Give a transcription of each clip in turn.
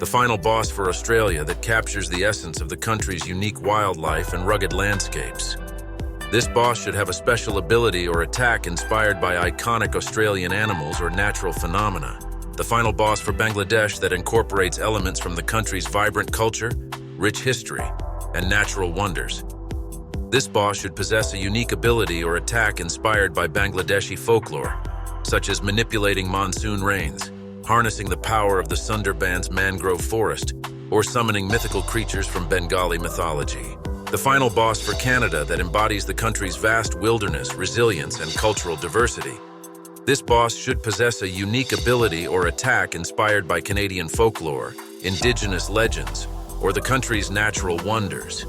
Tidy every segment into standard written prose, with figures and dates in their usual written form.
the final boss for Australia that captures the essence of the country's unique wildlife and rugged landscapes. This boss should have a special ability or attack inspired by iconic Australian animals or natural phenomena. The final boss for Bangladesh that incorporates elements from the country's vibrant culture, rich history, and natural wonders. This boss should possess a unique ability or attack inspired by Bangladeshi folklore, such as manipulating monsoon rains, harnessing the power of the Sundarbans mangrove forest, or summoning mythical creatures from Bengali mythology. The final boss for Canada that embodies the country's vast wilderness, resilience, and cultural diversity. This boss should possess a unique ability or attack inspired by Canadian folklore, indigenous legends, or the country's natural wonders.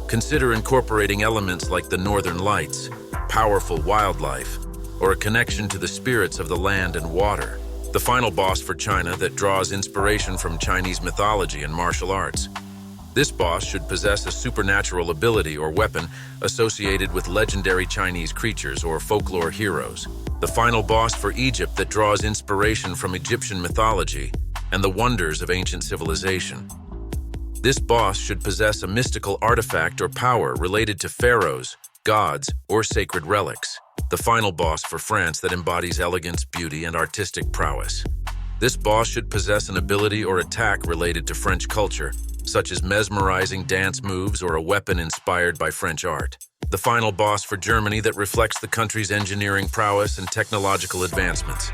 Consider incorporating elements like the Northern Lights, powerful wildlife, or a connection to the spirits of the land and water. The final boss for China that draws inspiration from Chinese mythology and martial arts. This boss should possess a supernatural ability or weapon associated with legendary Chinese creatures or folklore heroes. The final boss for Egypt that draws inspiration from Egyptian mythology and the wonders of ancient civilization. This boss should possess a mystical artifact or power related to pharaohs, gods, or sacred relics. The final boss for France that embodies elegance, beauty, and artistic prowess. This boss should possess an ability or attack related to French culture, such as mesmerizing dance moves or a weapon inspired by French art. The final boss for Germany that reflects the country's engineering prowess and technological advancements.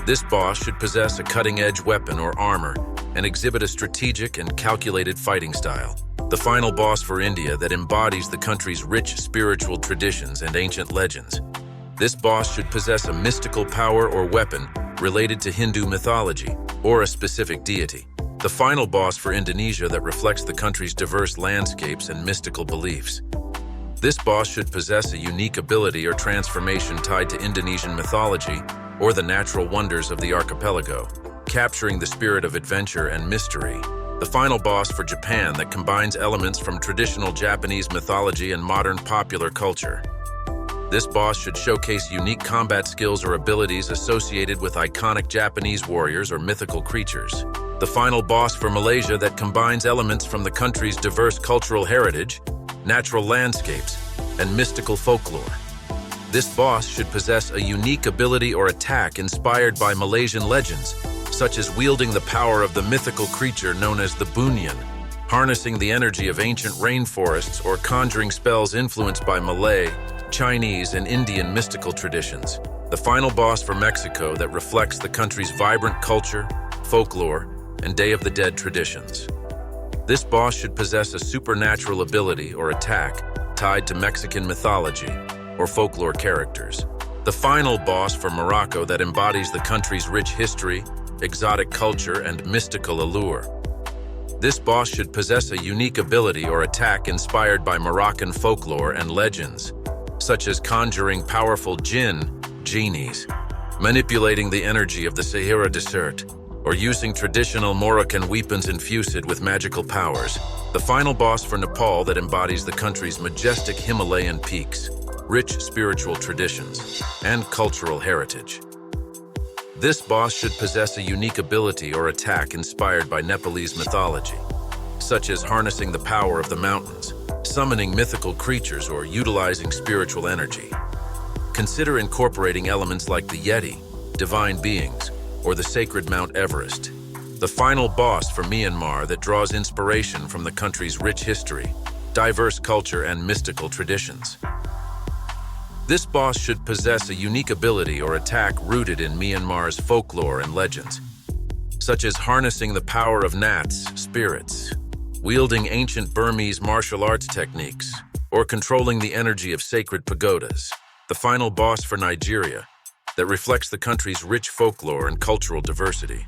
This boss should possess a cutting-edge weapon or armor and exhibit a strategic and calculated fighting style. The final boss for India that embodies the country's rich spiritual traditions and ancient legends. This boss should possess a mystical power or weapon related to Hindu mythology or a specific deity. The final boss for Indonesia that reflects the country's diverse landscapes and mystical beliefs. This boss should possess a unique ability or transformation tied to Indonesian mythology or the natural wonders of the archipelago, capturing the spirit of adventure and mystery. The final boss for Japan that combines elements from traditional Japanese mythology and modern popular culture. This boss should showcase unique combat skills or abilities associated with iconic Japanese warriors or mythical creatures. The final boss for Malaysia that combines elements from the country's diverse cultural heritage, natural landscapes, and mystical folklore. This boss should possess a unique ability or attack inspired by Malaysian legends, such as wielding the power of the mythical creature known as the Bunyan, harnessing the energy of ancient rainforests, or conjuring spells influenced by Malay, Chinese, and Indian mystical traditions. The final boss for Mexico that reflects the country's vibrant culture, folklore, and Day of the Dead traditions. This boss should possess a supernatural ability or attack tied to Mexican mythology or folklore characters. The final boss for Morocco that embodies the country's rich history, exotic culture, and mystical allure. This boss should possess a unique ability or attack inspired by Moroccan folklore and legends, such as conjuring powerful genies, manipulating the energy of the Sahara Desert, or using traditional Moroccan weapons infused with magical powers. The final boss for Nepal that embodies the country's majestic Himalayan peaks, rich spiritual traditions, and cultural heritage. This boss should possess a unique ability or attack inspired by Nepalese mythology, such as harnessing the power of the mountains, summoning mythical creatures, or utilizing spiritual energy. Consider incorporating elements like the Yeti, divine beings, or the sacred Mount Everest. The final boss for Myanmar that draws inspiration from the country's rich history, diverse culture, and mystical traditions. This boss should possess a unique ability or attack rooted in Myanmar's folklore and legends, such as harnessing the power of nats, spirits, wielding ancient Burmese martial arts techniques, or controlling the energy of sacred pagodas. The final boss for Nigeria that reflects the country's rich folklore and cultural diversity.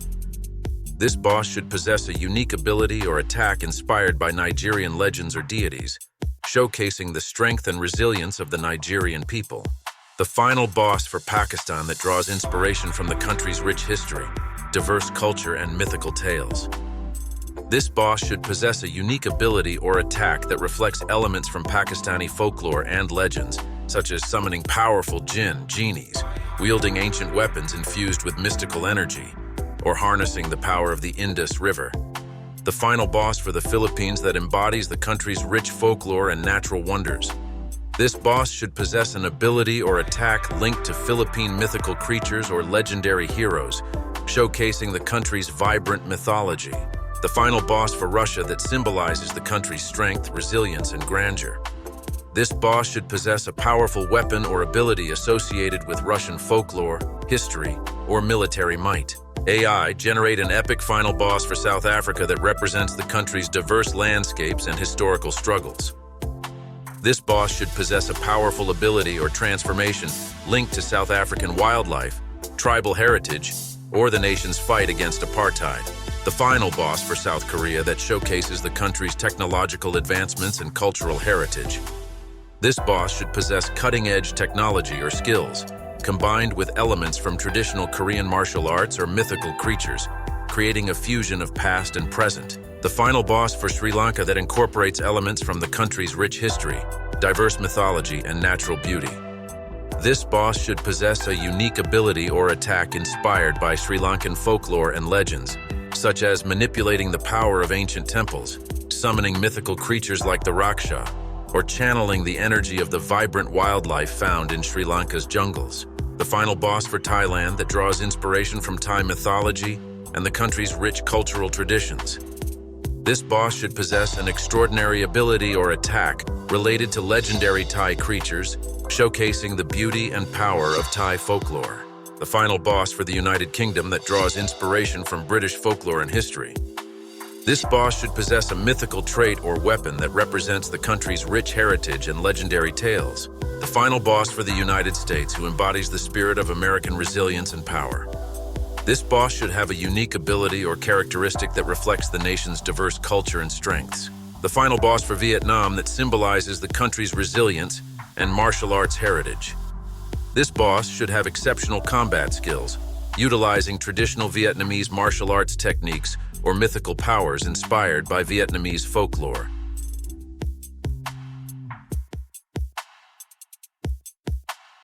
This boss should possess a unique ability or attack inspired by Nigerian legends or deities, showcasing the strength and resilience of the Nigerian people. The final boss for Pakistan that draws inspiration from the country's rich history, diverse culture, and mythical tales. This boss should possess a unique ability or attack that reflects elements from Pakistani folklore and legends, such as summoning powerful genies, wielding ancient weapons infused with mystical energy, or harnessing the power of the Indus River. the final boss for the Philippines that embodies the country's rich folklore and natural wonders. This boss should possess an ability or attack linked to Philippine mythical creatures or legendary heroes, showcasing the country's vibrant mythology. The final boss for Russia that symbolizes the country's strength, resilience, and grandeur. This boss should possess a powerful weapon or ability associated with Russian folklore, history, or military might. AI, generate an epic final boss for South Africa that represents the country's diverse landscapes and historical struggles. This boss should possess a powerful ability or transformation linked to South African wildlife, tribal heritage, or the nation's fight against apartheid. The final boss for South Korea that showcases the country's technological advancements and cultural heritage. This boss should possess cutting-edge technology or skills, combined with elements from traditional Korean martial arts or mythical creatures, creating a fusion of past and present. The final boss for Sri Lanka that incorporates elements from the country's rich history, diverse mythology, and natural beauty. This boss should possess a unique ability or attack inspired by Sri Lankan folklore and legends, such as manipulating the power of ancient temples, summoning mythical creatures like the Raksha, or channeling the energy of the vibrant wildlife found in Sri Lanka's jungles. The final boss for Thailand that draws inspiration from Thai mythology and the country's rich cultural traditions. This boss should possess an extraordinary ability or attack related to legendary Thai creatures, showcasing the beauty and power of Thai folklore. The final boss for the United Kingdom that draws inspiration from British folklore and history. This boss should possess a mythical trait or weapon that represents the country's rich heritage and legendary tales. The final boss for the United States who embodies the spirit of American resilience and power. This boss should have a unique ability or characteristic that reflects the nation's diverse culture and strengths. The final boss for Vietnam that symbolizes the country's resilience and martial arts heritage. This boss should have exceptional combat skills, utilizing traditional Vietnamese martial arts techniques or mythical powers inspired by Vietnamese folklore.